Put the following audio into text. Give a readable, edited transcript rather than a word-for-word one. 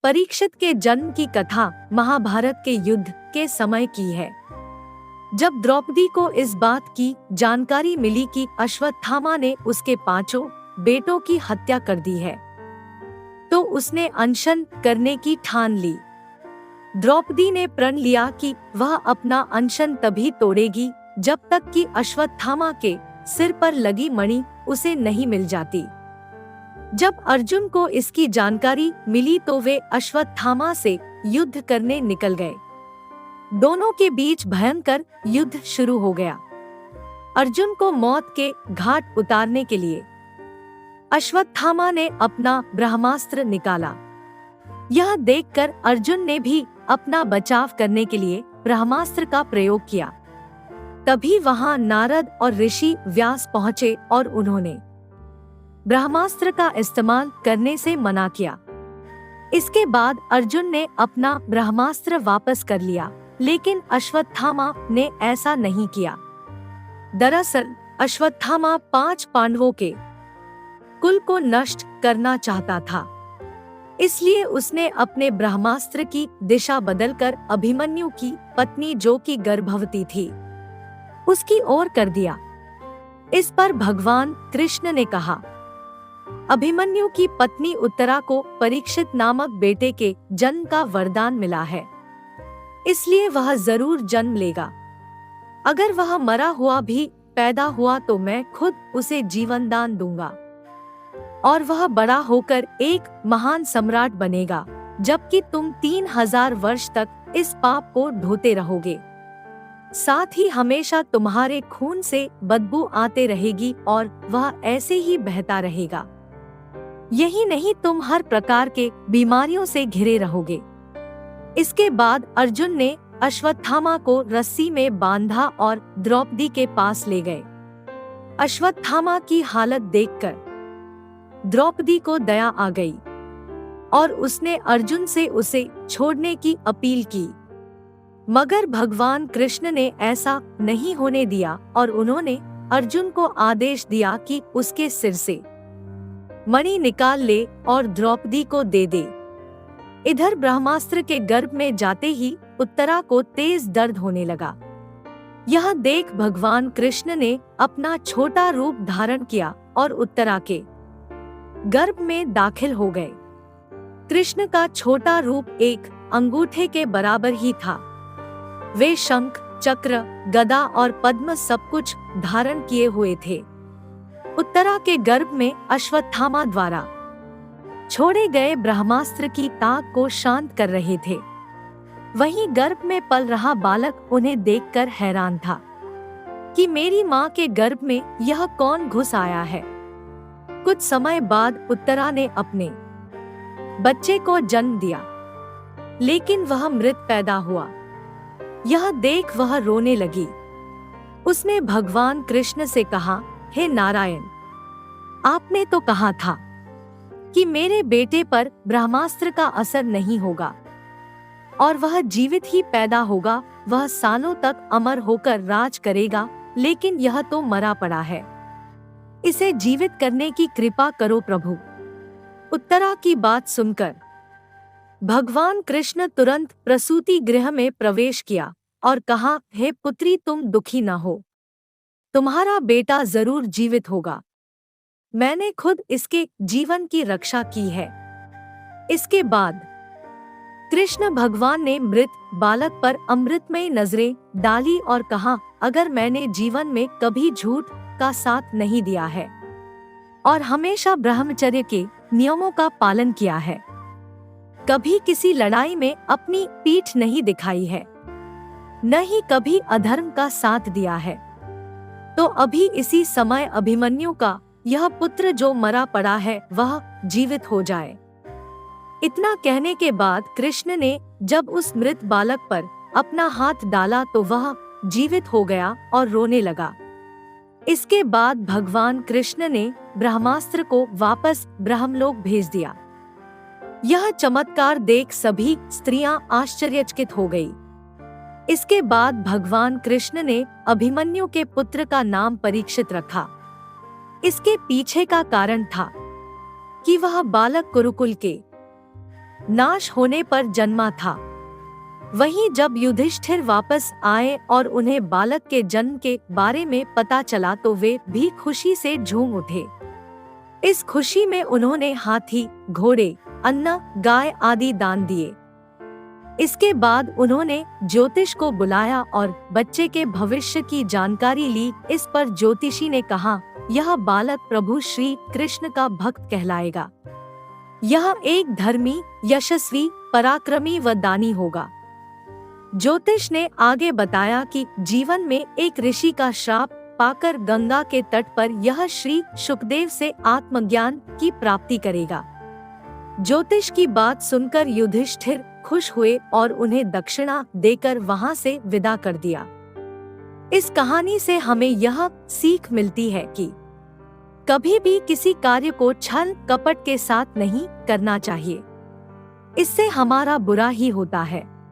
परीक्षित के जन्म की कथा महाभारत के युद्ध के समय की है। जब द्रौपदी को इस बात की जानकारी मिली कि अश्वत्थामा ने उसके 5 बेटों की हत्या कर दी है, तो उसने अनशन करने की ठान ली। द्रौपदी ने प्रण लिया कि वह अपना अनशन तभी तोड़ेगी जब तक कि अश्वत्थामा के सिर पर लगी मणि उसे नहीं मिल जाती। जब अर्जुन को इसकी जानकारी मिली तो वे अश्वत्थामा से युद्ध करने निकल गए। दोनों के बीच भयंकर युद्ध शुरू हो गया। अर्जुन को मौत के घाट उतारने के लिए अश्वत्थामा ने अपना ब्रह्मास्त्र निकाला। यह देखकर अर्जुन ने भी अपना बचाव करने के लिए ब्रह्मास्त्र का प्रयोग किया। तभी वहां नारद और ऋषि व्यास पहुंचे और उन्होंने ब्रह्मास्त्र का इस्तेमाल करने से मना किया। इसके बाद अर्जुन ने अपना ब्रह्मास्त्र वापस कर लिया, लेकिन अश्वत्थामा ने ऐसा नहीं किया। दरअसल अश्वत्थामा 5 पांडवों के कुल को नष्ट करना चाहता था, इसलिए उसने अपने ब्रह्मास्त्र की दिशा बदलकर अभिमन्यु की पत्नी, जो कि गर्भवती थी, उसकी ओर कर दिया। इस पर भगवान कृष्ण ने कहा, अभिमन्यु की पत्नी उत्तरा को परीक्षित नामक बेटे के जन्म का वरदान मिला है, इसलिए वह जरूर जन्म लेगा। अगर वह मरा हुआ भी पैदा हुआ तो मैं खुद उसे जीवन दान दूंगा और वह बड़ा होकर एक महान सम्राट बनेगा, जबकि तुम 3000 वर्ष तक इस पाप को ढोते रहोगे। साथ ही हमेशा तुम्हारे खून से बदबू आते रहेगी और वह ऐसे ही बहता रहेगा। यही नहीं, तुम हर प्रकार के बीमारियों से घिरे रहोगे। इसके बाद अर्जुन ने अश्वत्थामा को रस्सी में बांधा और द्रौपदी के पास ले गए। अश्वत्थामा की हालत देखकर द्रौपदी को दया आ गई और उसने अर्जुन से उसे छोड़ने की अपील की, मगर भगवान कृष्ण ने ऐसा नहीं होने दिया और उन्होंने अर्जुन को आदेश दिया कि उसके सिर से मणि निकाल ले और द्रौपदी को दे दे। इधर ब्रह्मास्त्र के गर्भ में जाते ही उत्तरा को तेज दर्द होने लगा। यह देख भगवान कृष्ण ने अपना छोटा रूप धारण किया और उत्तरा के गर्भ में दाखिल हो गए। कृष्ण का छोटा रूप एक अंगूठे के बराबर ही था। वे शंख, चक्र, गदा और पद्म सब कुछ धारण किए हुए थे। उत्तरा के गर्भ में अश्वत्थामा द्वारा छोड़े गए ब्रह्मास्त्र की ताक को शांत कर रहे थे। वहीं गर्भ में पल रहा बालक उन्हें देखकर हैरान था कि मेरी माँ के गर्भ में यह कौन घुस आया है। कुछ समय बाद उत्तरा ने अपने बच्चे को जन्म दिया, लेकिन वह मृत पैदा हुआ। यह देख वह रोने लगी। उसने भगवान कृष्ण से कहा, हे नारायण, आपने तो कहा था कि मेरे बेटे पर ब्रह्मास्त्र का असर नहीं होगा और वह जीवित ही पैदा होगा, वह सालों तक अमर होकर राज करेगा, लेकिन यह तो मरा पड़ा है। इसे जीवित करने की कृपा करो प्रभु। उत्तरा की बात सुनकर भगवान कृष्ण तुरंत प्रसूति गृह में प्रवेश किया और कहा, हे पुत्री, तुम दुखी न हो, तुम्हारा बेटा जरूर जीवित होगा। मैंने खुद इसके जीवन की रक्षा की है। इसके बाद कृष्ण भगवान ने मृत बालक पर अमृतमय नजरें डाली और कहा, अगर मैंने जीवन में कभी झूठ का साथ नहीं दिया है और हमेशा ब्रह्मचर्य के नियमों का पालन किया है, कभी किसी लड़ाई में अपनी पीठ नहीं दिखाई है, न ही कभी अधर्म का साथ दिया है, तो अभी इसी समय अभिमन्यु का यह पुत्र जो मरा पड़ा है वह जीवित हो जाए। इतना कहने के बाद कृष्ण ने जब उस मृत बालक पर अपना हाथ डाला तो वह जीवित हो गया और रोने लगा। इसके बाद भगवान कृष्ण ने ब्रह्मास्त्र को वापस ब्रह्मलोक भेज दिया। यह चमत्कार देख सभी स्त्रियां आश्चर्यचकित हो गई। इसके बाद भगवान कृष्ण ने अभिमन्यु के पुत्र का नाम परीक्षित रखा। इसके पीछे का कारण था कि वह बालक कुरुकुल के नाश होने पर जन्मा था। वहीं जब युधिष्ठिर वापस आए और उन्हें बालक के जन्म के बारे में पता चला तो वे भी खुशी से झूम उठे। इस खुशी में उन्होंने हाथी, घोड़े, अन्न, गाय आदि दान दिए। इसके बाद उन्होंने ज्योतिष को बुलाया और बच्चे के भविष्य की जानकारी ली। इस पर ज्योतिषी ने कहा, यह बालक प्रभु श्री कृष्ण का भक्त कहलाएगा। यह एक धर्मी, यशस्वी, पराक्रमी व दानी होगा। ज्योतिष ने आगे बताया कि जीवन में एक ऋषि का श्राप पाकर गंगा के तट पर यह श्री शुकदेव से आत्मज्ञान की प्राप्ति करेगा। ज्योतिष की बात सुनकर युधिष्ठिर खुश हुए और उन्हें दक्षिणा देकर वहां से विदा कर दिया। इस कहानी से हमें यह सीख मिलती है कि कभी भी किसी कार्य को छल कपट के साथ नहीं करना चाहिए। इससे हमारा बुरा ही होता है।